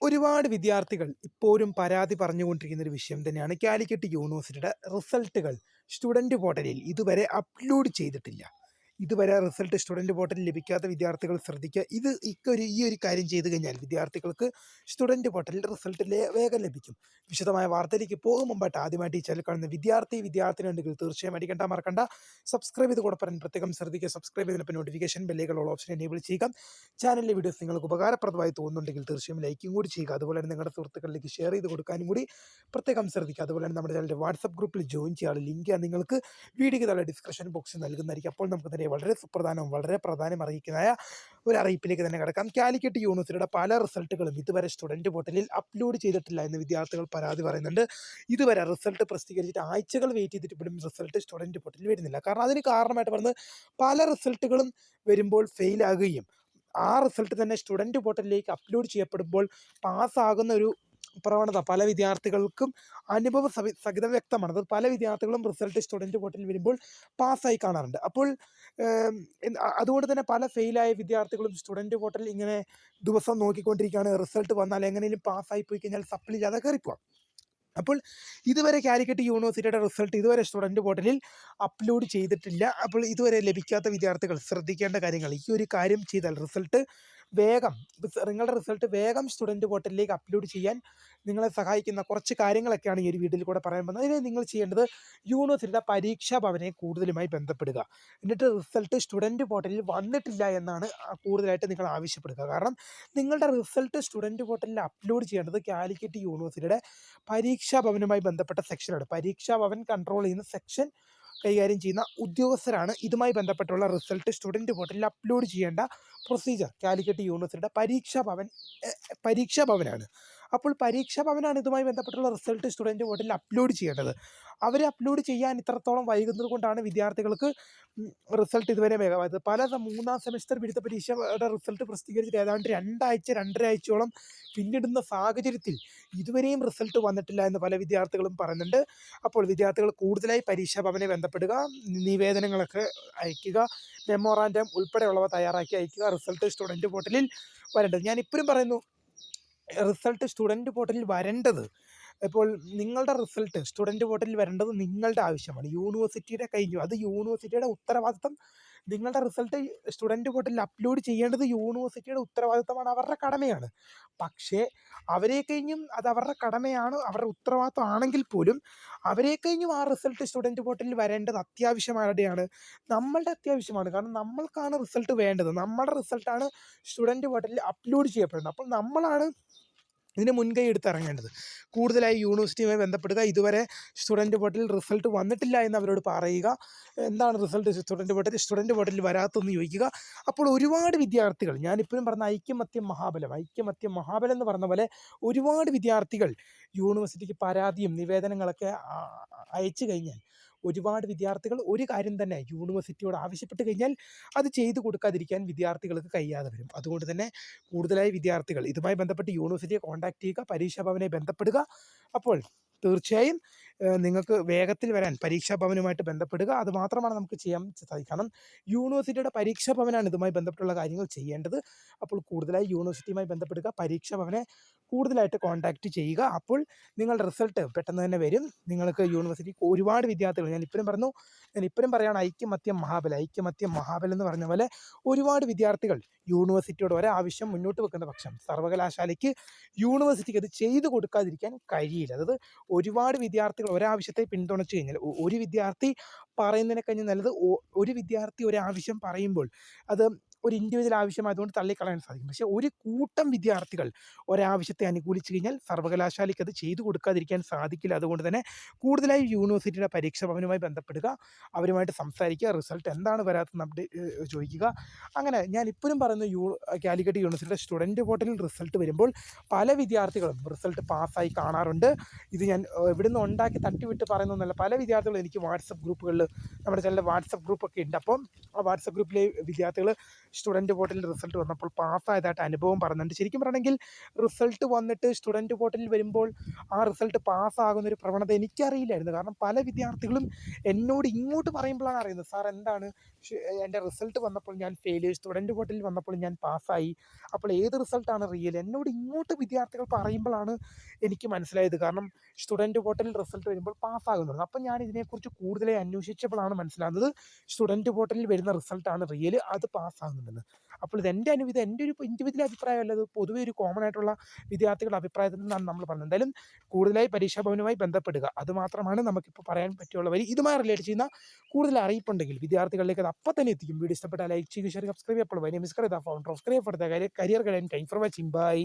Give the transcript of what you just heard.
ഒരുപാട് വിദ്യാർത്ഥികൾ ഇപ്പോഴും പരാതി പറഞ്ഞുകൊണ്ടിരിക്കുന്ന ഒരു വിഷയം തന്നെയാണ് കാലിക്കറ്റ് യൂണിവേഴ്സിറ്റിയുടെ റിസൾട്ടുകൾ സ്റ്റുഡൻറ് പോർട്ടലിൽ ഇതുവരെ അപ്ലോഡ് ചെയ്തിട്ടില്ല. ഇതുവരെ റിസൾട്ട് സ്റ്റുഡൻറ് പോർട്ടലിൽ ലഭിക്കാത്ത വിദ്യാർത്ഥികൾ ശ്രദ്ധിക്കുക. ഈ ഒരു കാര്യം ചെയ്തു കഴിഞ്ഞാൽ വിദ്യാർത്ഥികൾക്ക് സ്റ്റുഡൻറ് പോർട്ടലിൽ റിസൾട്ട് വേഗം ലഭിക്കും. വിശദമായ വാർത്തയിലേക്ക് പോകും മുമ്പായിട്ട് ആദ്യമായിട്ട് ഈ ചാനൽ കാണുന്ന വിദ്യാർത്ഥിനി ഉണ്ടെങ്കിൽ തീർച്ചയായും അടിക്കണ്ട മറക്കണ്ട സബ്സ്ക്രൈബ് ചെയ്ത് കൂടെ പറയാൻ പ്രത്യേകം ശ്രദ്ധിക്കുക. സബ്സ്ക്രൈബ് ചെയ്തതിനൊപ്പം നോട്ടിഫിക്കേഷൻ ബെല്ലുകളുള്ള ഓപ്ഷൻ എനേബിൾ ചെയ്യുക. ചാനലിലെ വീഡിയോസ് നിങ്ങൾക്ക് ഉപകാരപ്രദമായി തോന്നുന്നുണ്ടെങ്കിൽ തീർച്ചയായും ലൈക്കും കൂടി ചെയ്യുക. അതുപോലെ തന്നെ നിങ്ങളുടെ സുഹൃത്തുക്കളിലേക്ക് ഷെയർ ചെയ്ത് കൊടുക്കാനും കൂടി പ്രത്യേകം ശ്രദ്ധിക്കുക. അതുപോലെ തന്നെ നമ്മുടെ ചാനലിൻ്റെ വാട്സപ്പ് ഗ്രൂപ്പിൽ ജോയിൻ ചെയ്യാനുള്ള ലിങ്ക് നിങ്ങൾക്ക് വീഡിയോയ്ക്ക് താഴെ ഡിസ്ക്രിപ്ഷൻ ബോക്സിൽ നൽകുന്നതായിരിക്കും. അപ്പോൾ നമുക്ക് തന്നെ വളരെ സുപ്രധാനവും വളരെ പ്രാധാന്യം അറിയിക്കുന്നതായ ഒരു അറിയിപ്പിലേക്ക് തന്നെ കിടക്കാം. കാലിക്കറ്റ് യൂണിവേഴ്സിറ്റിയുടെ പല റിസൾട്ടുകളും ഇതുവരെ സ്റ്റുഡൻറ് പോർട്ടലിൽ അപ്ലോഡ് ചെയ്തിട്ടില്ല എന്ന് വിദ്യാർത്ഥികൾ പരാതി പറയുന്നുണ്ട്. ഇതുവരെ റിസൾട്ട് പ്രസിദ്ധീകരിച്ചിട്ട് ആഴ്ചകൾ വെയിറ്റ് ചെയ്തിട്ട് പോലും റിസൾട്ട് സ്റ്റുഡൻറ് പോർട്ടലിൽ വരുന്നില്ല. കാരണം അതിന് കാരണമായിട്ട് പറയുന്നത് പല റിസൾട്ടുകളും വരുമ്പോൾ ഫെയിലാകുകയും ആ റിസൾട്ട് തന്നെ സ്റ്റുഡൻറ് പോർട്ടലിലേക്ക് അപ്ലോഡ് ചെയ്യപ്പെടുമ്പോൾ പാസ്സാകുന്ന ഒരു പ്രവണത പല വിദ്യാർത്ഥികൾക്കും സഹിതം വ്യക്തമാണ്. അത് പല വിദ്യാർത്ഥികളും റിസൾട്ട് സ്റ്റുഡൻറ് പോർട്ടലിൽ വരുമ്പോൾ പാസ്സായി കാണാറുണ്ട്. അപ്പോൾ അതുകൊണ്ട് തന്നെ പല ഫെയിലായ വിദ്യാർത്ഥികളും സ്റ്റുഡൻറ് പോർട്ടലിൽ ഇങ്ങനെ ദിവസം നോക്കിക്കൊണ്ടിരിക്കുകയാണ്. റിസൾട്ട് വന്നാൽ എങ്ങനെയും പാസ്സായി പോയി കഴിഞ്ഞാൽ സപ്ലി ചെയ്യാതെ കയറിപ്പോവാം. അപ്പോൾ ഇതുവരെ കാലിക്കറ്റ് യൂണിവേഴ്സിറ്റിയുടെ റിസൾട്ട് ഇതുവരെ സ്റ്റുഡൻറ് പോർട്ടലിൽ അപ്ലോഡ് ചെയ്തിട്ടില്ല. അപ്പോൾ ഇതുവരെ ലഭിക്കാത്ത വിദ്യാർത്ഥികൾ ശ്രദ്ധിക്കേണ്ട കാര്യങ്ങൾ, ഈ ഒരു കാര്യം ചെയ്താൽ റിസൾട്ട് വേഗം നിങ്ങളുടെ റിസൾട്ട് വേഗം സ്റ്റുഡൻറ് പോർട്ടലിലേക്ക് അപ്ലോഡ് ചെയ്യാൻ നിങ്ങളെ സഹായിക്കുന്ന കുറച്ച് കാര്യങ്ങളൊക്കെയാണ് ഈ ഒരു വീഡിയോയിൽ കൂടെ പറയാൻ പോകുന്നത്. അതിന് നിങ്ങൾ ചെയ്യേണ്ടത് യൂണിവേഴ്സിറ്റിയുടെ പരീക്ഷാ ഭവനെ കൂടുതലുമായി ബന്ധപ്പെടുക. എന്നിട്ട് റിസൾട്ട് സ്റ്റുഡൻറ് പോർട്ടലിൽ വന്നിട്ടില്ല എന്നാണ് കൂടുതലായിട്ട് നിങ്ങൾ ആവശ്യപ്പെടുക. കാരണം നിങ്ങളുടെ റിസൾട്ട് സ്റ്റുഡൻറ് പോർട്ടലിൽ അപ്ലോഡ് ചെയ്യേണ്ടത് കാലിക്കറ്റ് യൂണിവേഴ്സിറ്റിയുടെ പരീക്ഷാ ഭവനുമായി ബന്ധപ്പെട്ട സെക്ഷനാണ്. പരീക്ഷാ ഭവൻ കൺട്രോൾ ചെയ്യുന്ന സെക്ഷൻ കൈകാര്യം ചെയ്യുന്ന ഉദ്യോഗസ്ഥരാണ് ഇതുമായി ബന്ധപ്പെട്ടുള്ള റിസൾട്ട് സ്റ്റുഡൻറ് പോർട്ടലിൽ അപ്ലോഡ് ചെയ്യേണ്ട പ്രൊസീജിയർ. കാലിക്കറ്റ് യൂണിവേഴ്സിറ്റിയുടെ പരീക്ഷാ ഭവനാണ്. അപ്പോൾ പരീക്ഷാ ഭവനാണ് ഇതുമായി ബന്ധപ്പെട്ടുള്ള റിസൾട്ട് സ്റ്റുഡൻറ് പോർട്ടലിൽ അപ്ലോഡ് ചെയ്യേണ്ടത്. അവർ അപ്ലോഡ് ചെയ്യാൻ ഇത്രത്തോളം വൈകുന്നത് കൊണ്ടാണ് വിദ്യാർത്ഥികൾക്ക് റിസൾട്ട് ഇതുവരെ വേഗമായത്. പല മൂന്നാം സെമിസ്റ്റർ ബിരുദ പരീക്ഷയുടെ റിസൾട്ട് പ്രസിദ്ധീകരിച്ചിട്ട് ഏതാണ്ട് 2 ആഴ്ചയോളം പിന്നിടുന്ന സാഹചര്യത്തിൽ ഇതുവരെയും റിസൾട്ട് വന്നിട്ടില്ല എന്ന് പല വിദ്യാർത്ഥികളും പറയുന്നുണ്ട്. അപ്പോൾ വിദ്യാർത്ഥികൾ കൂടുതലായി പരീക്ഷാ ഭവനെ ബന്ധപ്പെടുക, നിവേദനങ്ങളൊക്കെ അയയ്ക്കുക, മെമ്മോറാൻഡം ഉൾപ്പെടെയുള്ളവ തയ്യാറാക്കി അയയ്ക്കുക. റിസൾട്ട് സ്റ്റുഡൻറ് പോർട്ടലിൽ വരേണ്ടത്, ഞാൻ ഇപ്പോഴും പറയുന്നു, റിസൾട്ട് സ്റ്റുഡൻറ് പോർട്ടലിൽ വരേണ്ടത്, ഇപ്പോൾ നിങ്ങളുടെ റിസൾട്ട് സ്റ്റുഡൻറ് പോർട്ടലിൽ വരേണ്ടത് നിങ്ങളുടെ ആവശ്യമാണ്. യൂണിവേഴ്സിറ്റിയുടെ കഴിഞ്ഞു, അത് യൂണിവേഴ്സിറ്റിയുടെ ഉത്തരവാദിത്തം. നിങ്ങളുടെ റിസൾട്ട് സ്റ്റുഡൻറ് പോർട്ടലിൽ അപ്ലോഡ് ചെയ്യേണ്ടത് യൂണിവേഴ്സിറ്റിയുടെ ഉത്തരവാദിത്തമാണ്, അവരുടെ കടമയാണ്. പക്ഷേ അവരെ കഴിഞ്ഞും അത് അവരുടെ കടമയാണ്, അവരുടെ ഉത്തരവാദിത്തം ആണെങ്കിൽ പോലും അവരെ കഴിഞ്ഞും ആ റിസൾട്ട് സ്റ്റുഡൻറ് പോർട്ടലിൽ വരേണ്ടത് അത്യാവശ്യമാരുടെയാണ്, നമ്മളുടെ അത്യാവശ്യമാണ്. കാരണം നമ്മൾക്കാണ് റിസൾട്ട് വേണ്ടത്, നമ്മുടെ റിസൾട്ടാണ് സ്റ്റുഡൻറ് പോർട്ടലിൽ അപ്ലോഡ് ചെയ്യപ്പെടുന്നത്. അപ്പോൾ നമ്മളാണ് ഇതിന് മുൻകൈ എടുത്തിറങ്ങേണ്ടത്. കൂടുതലായി യൂണിവേഴ്സിറ്റിയുമായി ബന്ധപ്പെടുക. ഇതുവരെ സ്റ്റുഡൻറ് പോർട്ടലിൽ റിസൾട്ട് വന്നിട്ടില്ല എന്ന് അവരോട് പറയുക. എന്താണ് റിസൾട്ട് സ്റ്റുഡൻറ് പോർട്ടലിൽ വരാത്തെന്ന് ചോദിക്കുക. അപ്പോൾ ഒരുപാട് വിദ്യാർത്ഥികൾ, ഞാനിപ്പോഴും പറഞ്ഞ ഐക്യമത്യം മഹാബലം എന്ന് പറഞ്ഞ പോലെ ഒരുപാട് വിദ്യാർത്ഥികൾ യൂണിവേഴ്സിറ്റിക്ക് പരാതിയും നിവേദനങ്ങളൊക്കെ അയച്ചു കഴിഞ്ഞാൽ ഒരുപാട് വിദ്യാർത്ഥികൾ ഒരു കാര്യം തന്നെ യൂണിവേഴ്സിറ്റിയോട് ആവശ്യപ്പെട്ട് കഴിഞ്ഞാൽ അത് ചെയ്തു കൊടുക്കാതിരിക്കാൻ വിദ്യാർത്ഥികൾക്ക് കഴിയാതെ വരും. അതുകൊണ്ട് തന്നെ കൂടുതലായി വിദ്യാർത്ഥികൾ ഇതുമായി ബന്ധപ്പെട്ട് യൂണിവേഴ്സിറ്റിയെ കോൺടാക്ട് ചെയ്യുക, പരീക്ഷാ ഭവനെ ബന്ധപ്പെടുക. അപ്പോൾ തീർച്ചയായും നിങ്ങൾക്ക് വേഗത്തിൽ വരാൻ പരീക്ഷാ ഭവനുമായിട്ട് ബന്ധപ്പെടുക. അത് മാത്രമാണ് നമുക്ക് ചെയ്യാൻ സാധിക്കും. കാരണം യൂണിവേഴ്സിറ്റിയുടെ പരീക്ഷാ ഭവനാണ് ഇതുമായി ബന്ധപ്പെട്ടുള്ള കാര്യങ്ങൾ ചെയ്യേണ്ടത്. അപ്പോൾ കൂടുതലായി യൂണിവേഴ്സിറ്റിയുമായി ബന്ധപ്പെടുക, പരീക്ഷാ ഭവനെ കൂടുതലായിട്ട് കോൺടാക്റ്റ് ചെയ്യുക. അപ്പോൾ നിങ്ങളുടെ റിസൾട്ട് പെട്ടെന്ന് തന്നെ വരും. നിങ്ങൾക്ക് യൂണിവേഴ്സിറ്റി ഒരുപാട് വിദ്യാർത്ഥികൾ, ഞാൻ ഇപ്പോഴും പറയുകയാണ് ഐക്യമത്യം മഹാബലം എന്ന് പറഞ്ഞ പോലെ ഒരുപാട് വിദ്യാർത്ഥികൾ യൂണിവേഴ്സിറ്റിയോട് ഒരാവശ്യം മുന്നോട്ട് വെക്കുന്ന പക്ഷം സർവകലാശാലയ്ക്ക് യൂണിവേഴ്സിറ്റിക്ക് അത് ചെയ്തു കൊടുക്കാതിരിക്കാൻ കഴിയില്ല. അതായത് ഒരുപാട് വിദ്യാർത്ഥികൾ ഒരാവശ്യത്തെ പിന്തുണച്ചു കഴിഞ്ഞാൽ, ഒരു വിദ്യാർത്ഥി പറയുന്നതിനെ കഴിഞ്ഞ് നല്ലത് ഒരു വിദ്യാർത്ഥി ഒരാവശ്യം പറയുമ്പോൾ അത് ഒരു ഇൻഡിവിജ്വൽ ആവശ്യമായതുകൊണ്ട് തള്ളിക്കളയാൻ സാധിക്കും. പക്ഷേ ഒരു കൂട്ടം വിദ്യാർത്ഥികൾ ഒരാവശ്യത്തെ അനുകൂലിച്ച് കഴിഞ്ഞാൽ സർവകലാശാലയ്ക്ക് അത് ചെയ്തു കൊടുക്കാതിരിക്കാൻ സാധിക്കില്ല. അതുകൊണ്ട് തന്നെ കൂടുതലായി യൂണിവേഴ്സിറ്റിയുടെ പരീക്ഷാ ഭവനുമായി ബന്ധപ്പെടുക, അവരുമായിട്ട് സംസാരിക്കുക, റിസൾട്ട് എന്താണ് വരാത്തതെന്ന് ചോദിക്കുക. അങ്ങനെ ഞാൻ ഇപ്പോഴും പറയുന്ന കാലിക്കറ്റ് യൂണിവേഴ്സിറ്റിയുടെ സ്റ്റുഡൻറ് പോർട്ടലിൽ റിസൾട്ട് വരുമ്പോൾ പല വിദ്യാർത്ഥികളും റിസൾട്ട് പാസ്സായി കാണാറുണ്ട്. ഇത് ഞാൻ ഇവിടുന്ന് ഉണ്ടാക്കി തട്ടിവിട്ട് പറയുന്നൊന്നുമല്ല. പല വിദ്യാർത്ഥികളും എനിക്ക് വാട്സപ്പ് ഗ്രൂപ്പുകളിൽ, നമ്മുടെ ചാനലിൽ വാട്സപ്പ് ഗ്രൂപ്പൊക്കെ ഉണ്ട്. അപ്പം ആ വാട്സപ്പ് ഗ്രൂപ്പിലെ വിദ്യാർത്ഥികൾ സ്റ്റുഡൻറ്റ് പോർട്ടലിൽ റിസൾട്ട് വന്നപ്പോൾ പാസ്സായതായിട്ട് അനുഭവം പറയുന്നുണ്ട്. ശരിക്കും പറയണമെങ്കിൽ റിസൾട്ട് വന്നിട്ട് സ്റ്റുഡൻറ്റ് പോർട്ടലിൽ വരുമ്പോൾ ആ റിസൾട്ട് പാസ്സാകുന്നൊരു പ്രവണത എനിക്കറിയില്ലായിരുന്നു. കാരണം പല വിദ്യാർത്ഥികളും എന്നോട് ഇങ്ങോട്ട് പറയുമ്പോഴാണ് അറിയുന്നത്, സാർ എന്താണ് എൻ്റെ റിസൾട്ട് വന്നപ്പോൾ ഞാൻ ഫെയിൽ, സ്റ്റുഡൻറ്റ് പോർട്ടലിൽ വന്നപ്പോൾ ഞാൻ പാസ്സായി, അപ്പോൾ ഏത് റിസൾട്ടാണ് റിയൽ? എന്നോട് ഇങ്ങോട്ട് വിദ്യാർത്ഥികൾ പറയുമ്പോഴാണ് എനിക്ക് മനസ്സിലായത്. കാരണം സ്റ്റുഡൻറ്റ് പോർട്ടലിൽ റിസൾട്ട് വരുമ്പോൾ പാസ്സാകുന്നത്. അപ്പം ഞാൻ ഇതിനെക്കുറിച്ച് കൂടുതലായി അന്വേഷിച്ചപ്പോഴാണ് മനസ്സിലാകുന്നത് സ്റ്റുഡൻറ്റ് പോർട്ടലിൽ വരുന്ന റിസൾട്ടാണ് റിയൽ, അത് പാസ്സാകുന്നുണ്ടെന്ന്. അപ്പോൾ ഇത് എൻ്റെ ഒരു ഇൻഡിവിജ്വൽ അഭിപ്രായമല്ല, ഇത് പൊതുവെ ഒരു കോമൺ ആയിട്ടുള്ള വിദ്യാർത്ഥികളുടെ അഭിപ്രായത്തിൽ നിന്നാണ് നമ്മൾ പറഞ്ഞത്. എന്തായാലും കൂടുതലായി പരീക്ഷാ ഭവനുമായി ബന്ധപ്പെടുക, അതുമാത്രമാണ് നമുക്കിപ്പോൾ പറയാൻ പറ്റിയുള്ള വഴി. ഇതുമായി റിലേറ്റ് ചെയ്യുന്ന കൂടുതൽ അറിയിപ്പുണ്ടെങ്കിൽ വിദ്യാർത്ഥികളിലേക്ക് അത് അപ്പം തന്നെ എത്തിക്കും. വീഡിയോ ഇഷ്ടപ്പെട്ടാൽ ലൈക്ക് ചെയ്യുക, ഷെയർ, സബ്സ്ക്രൈബ്. അപ്പോൾ my name is founder of career for the career guide. Thanks for watching. By.